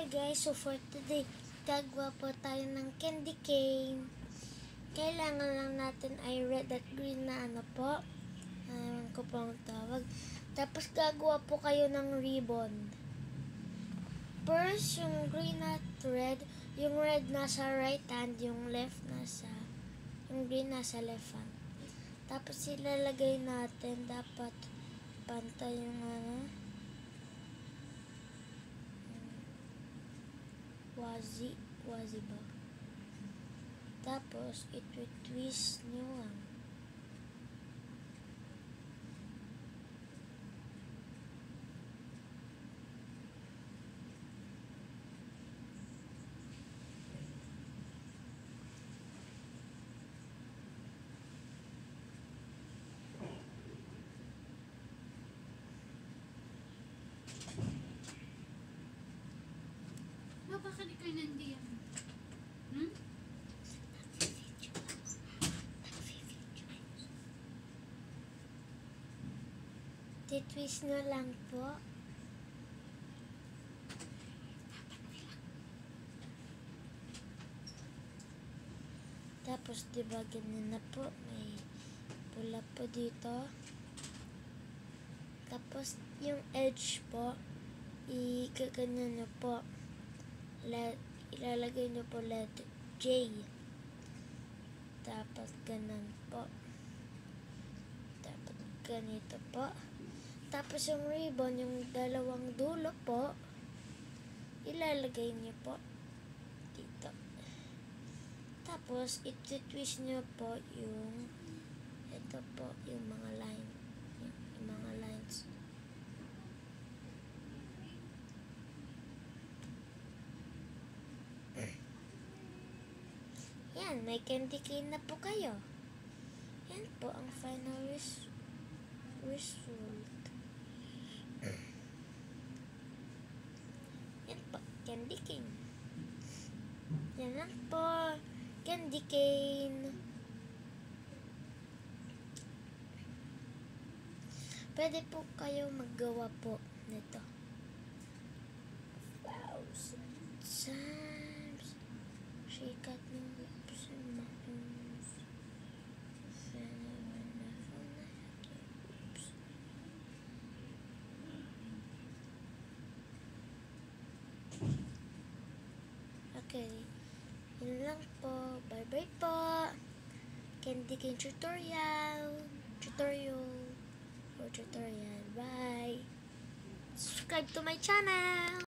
guys, so for today, gagawa po tayo ng candy cane. Kailangan lang natin ay red at green na ano po. Ewan ko po ang tawag. Tapos gagawa po kayo ng ribbon. First, yung green at red. Yung red nasa right hand, yung green nasa left hand. Tapos ilalagay natin, dapat pantay yung wazi ba? Tapos, twist nyo lang. Baka di kayo nandiyan. Twist nyo lang po. Tapos, diba ganyan na po. May pula po dito. Tapos, yung edge po, igaganyan nyo po. Ilalagay nyo po letter J. Tapos, ganun po. Tapos, ganito po. Tapos, yung ribbon, yung dalawang dulo po, ilalagay nyo po dito. Tapos, iti-twist nyo po yung ito po, yung mga line. Yung mga lines. Yan, may candy cane na po kayo. Yan po ang final result. Yan po, candy cane. Yan lang po, candy cane. Pwede po kayo maggawa po nito. Wow, sometimes she got no lips in my arms. Okay, yun lang po. Bye-bye po. Candy cane tutorial. Bye. Subscribe to my channel.